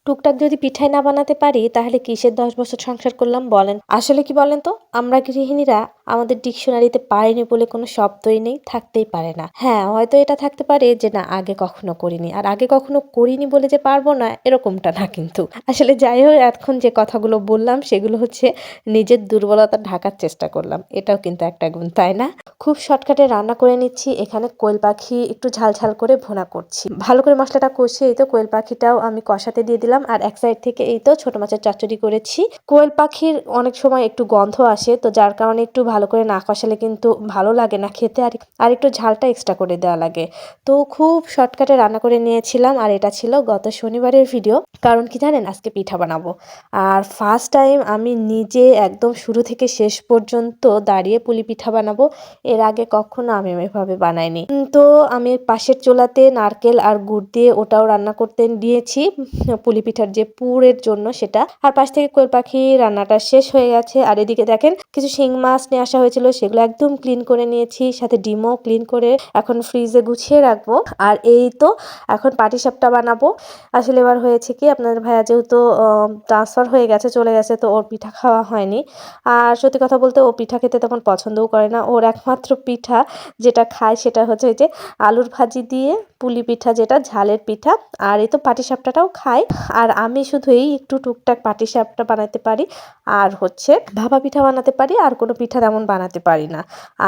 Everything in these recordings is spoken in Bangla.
টুকটাক যদি পিঠাই না বানাতে পারি তাহলে কিসের 10 বছর সংসার করলাম বলেন। আসলে কি বলেন তো, আমরা গৃহিণীরা আমাদের ডিকশনারিতে পারিনি বলে কোনো শব্দই নেই, থাকতেই পারে না। হ্যাঁ, হয়তো এটা থাকতে পারে যে না আগে কখনো করিনি, আর আগে কখনো করিনি বলে যে পারবো না এরকমটা না কিন্তু। আসলে যাই হোক, এখন যে কথাগুলো বললাম সেগুলো হচ্ছে নিজের দুর্বলতা ঢাকার চেষ্টা করলাম, এটাও কিন্তু একটা গুণ, তাই না? খুব শর্টকাটে রান্না করে নিচ্ছি। এখানে কোয়েল পাখি একটু ঝাল ঝাল করে ভুনা করছি। ভালো করে মশলাটা কষিয়ে এই তো কোয়েল পাখিটাও আমি কষাতে দিয়ে দিলাম। আর এক সাইড থেকে এই তো ছোট মাছের চচ্চড়ি করেছি। কোয়েল পাখির অনেক সময় একটু গন্ধ আসে, তো যার কারণে একটু ভালো করে না কষালে কিন্তু ভালো লাগে না খেতে, আর একটু ঝালটা এক্সট্রা করে দেওয়া লাগে। তো খুব শর্টকাটে রান্না করে নিয়েছিলাম। আর এটা ছিল গত শনিবারের ভিডিও। কারণ কি জানেন, আজকে পিঠা বানাবো। আর ফার্স্ট টাইম আমি নিজে একদম শুরু থেকে শেষ পর্যন্ত দাঁড়িয়ে পুলি পিঠা বানাবো। এর আগে কখনো আমি এভাবে বানাইনি। তো আমি পাশের চুলাতে নারকেল আর গুড় দিয়ে ওটাও রান্না করতে দিয়েছি, পুলি পিঠার যে পুরের জন্য সেটা। আর পাশ থেকে কোয়েল পাখি রান্নাটা শেষ হয়ে গেছে। আর এদিকে দেখেন কিছু শিং মাছ নিয়ে আসা হয়েছিল, সেগুলো একদম ক্লিন করে নিয়েছি, সাথে ডিমও ক্লিন করে এখন ফ্রিজে গুছিয়ে রাখবো। আর এই তো এখন পাটিসাপটা বানাবো। আসলে এবার হয়েছে কি, আপনাদের ভাইয়া যেহেতু ট্রান্সফার হয়ে গেছে, চলে গেছে, তো ওর পিঠা খাওয়া হয়নি। আর সত্যি কথা বলতে ও পিঠা খেতে তেমন পছন্দও করে না। ওর একমাত্র পিঠা যেটা খায় সেটা হচ্ছে ওই যে আলুর ভাজি দিয়ে পুলি পিঠা, যেটা ঝালের পিঠা। আর এই তো পাটিসাপটাটাও খায়। আর আমি শুধু এই একটু টুকটাক পাটিসাপটা বানাতে পারি, আর হচ্ছে ভাপা পিঠা বানাতে পারি, আর কোনো পিঠা তেমন বানাতে পারি না।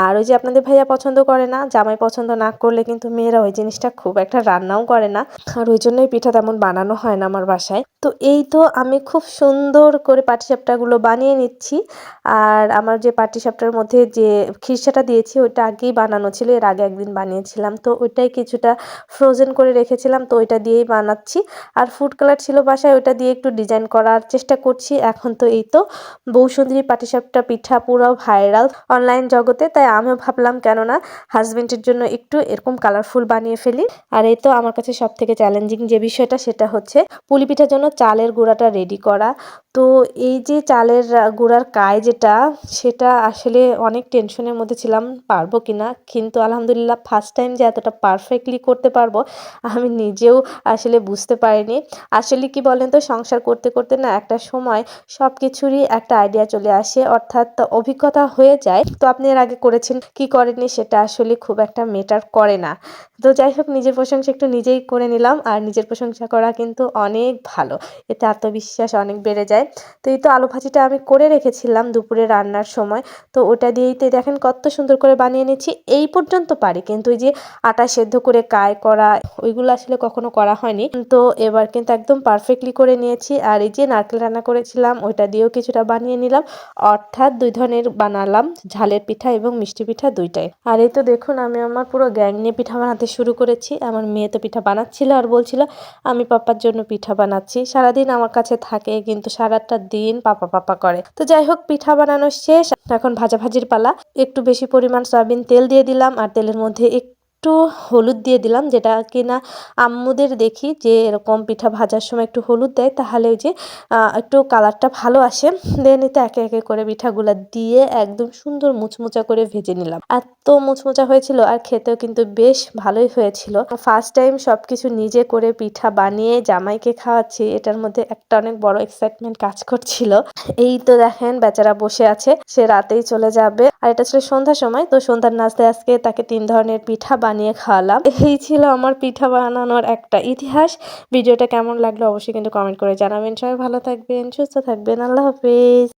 আর ওই যে আপনাদের ভাইয়া পছন্দ করে না, জামাই পছন্দ না করলে কিন্তু মেয়েরা ওই জিনিসটা খুব একটা রান্নাও করে না। আর ওই জন্যই পিঠা তেমন বানানো হয় না আমার বাসায়। তো এই তো আমি খুব সুন্দর করে পাটিসাপটাগুলো বানিয়ে নিচ্ছি। আর আমার যে পাটিসাপটার মধ্যে যে খিরসাটা দিয়েছি ওইটা আগেই বানানো ছিল, এর আগে একদিন বানিয়েছিলাম, তো ওইটাই কিছুটা ফ্রোজেন করে রেখেছিলাম, তো ওইটা দিয়েই বানাচ্ছি। আর ফুড কালার ছিল বাসায়, ওইটা দিয়ে একটু ডিজাইন করার চেষ্টা করছি। এখন তো এই তো বৌসুন্দরী পাটিসাপটা পিঠা পুরো ভাইরাল অনলাইন জগতে, তাই আমিও ভাবলাম কেননা হাজবেন্ডের জন্য একটু এরকম কালারফুল বানিয়ে ফেলি। আর এই তো আমার কাছে সব থেকে চ্যালেঞ্জিং যে বিষয়টা সেটা হচ্ছে পুলি পিঠার জন্য চালের গুঁড়াটা রেডি করা। তো এই যে চালের গুঁড়ার কায় যেটা, সেটা আসলে অনেক টেনশনের মধ্যে ছিলাম পারবো কিনা, কিন্তু আলহামদুলিল্লাহ ফার্স্ট টাইম যে এতটা পারফেক্টলি করতে পারবো আমি নিজেও আসলে বুঝতে পারিনি। আসলে কি বলেন তো, সংসার করতে করতে না একটা সময় সব কিছুরই একটা আইডিয়া চলে আসে, অর্থাৎ অভিজ্ঞতা হয়ে যায়। তো আপনি এর আগে করেছেন কি করেননি সেটা আসলে খুব একটা ম্যাটার করে না। তো যাই হোক, নিজের প্রশংসা একটু নিজেই করে নিলাম। আর নিজের প্রশংসা করা কিন্তু অনেক ভালো, এতে আত্মবিশ্বাস অনেক বেড়ে যায়। তো এই তো আলু ভাজিটা আমি করে রেখেছিলাম দুপুরে রান্নার সময়, তো ওটা দিয়েই তো দেখেন কত সুন্দর করে বানিয়ে নিচ্ছি। এই পর্যন্ত পারি, কিন্তু ওই যে আটা সেদ্ধ করে কায় করা ওইগুলো আসলে কখনো করা হয়নি। তো এবার কিন্তু একদম পারফেক্টলি করে নিয়েছি। আর এই যে নারকেল রান্না করেছিলাম ওইটা দিয়েও কিছুটা বানিয়ে নিলাম, অর্থাৎ দুই ধরনের বানালাম, ঝালের পিঠা এবং মিষ্টি পিঠা দুইটাই। আর এই তো দেখুন আমি আমার পুরো গ্যাং নিয়ে পিঠা বানাতে শুরু করেছি। আমার মেয়ে তো পিঠা বানাচ্ছিল আর বলছিল আমি পাপার জন্য পিঠা বানাচ্ছি। সারাদিন আমার কাছে থাকে, কিন্তু সারাটা দিন পাপা পাপা করে। তো যাই হোক, পিঠা বানানো শেষ, এখন ভাজাভাজির পালা। একটু বেশি পরিমাণ সয়াবিন তেল দিয়ে দিলাম, আর তেলের মধ্যে একটু হলুদ দিয়ে দিলাম, যেটা কিনা আম্মুদের দেখি যে এরকম পিঠা ভাজার সময় একটু হলুদ দেয়, তাহলে ওই যে একটু কালারটা ভালো আসে। দেন এতে একে একে করে পিঠাগুলো দিয়ে একদম সুন্দর মুচমুচা করে ভেজে নিলাম। এত মুচমুচা হয়েছিল, আর খেতেও কিন্তু বেশ ভালোই হয়েছিল। ফার্স্ট টাইম সবকিছু নিজে করে পিঠা বানিয়ে জামাইকে খাওয়াচ্ছি, এটার মধ্যে একটা অনেক বড় এক্সাইটমেন্ট কাজ করছিল। এই তো দেখেন বেচারা বসে আছে, সে রাতেই চলে যাবে। আর এটা ছিল সন্ধ্যার সময়, তো সন্ধ্যার নাস্তায় আজকে তাকে 3 ধরনের পিঠা বানিয়ে খাওয়ালাম। এই ছিল আমার পিঠা বানানোর একটা ইতিহাস। ভিডিওটা কেমন লাগলো অবশ্যই কিন্তু কমেন্ট করে জানাবেন। সবাই ভালো থাকবেন, সুস্থ থাকবেন, আল্লাহ হাফেজ।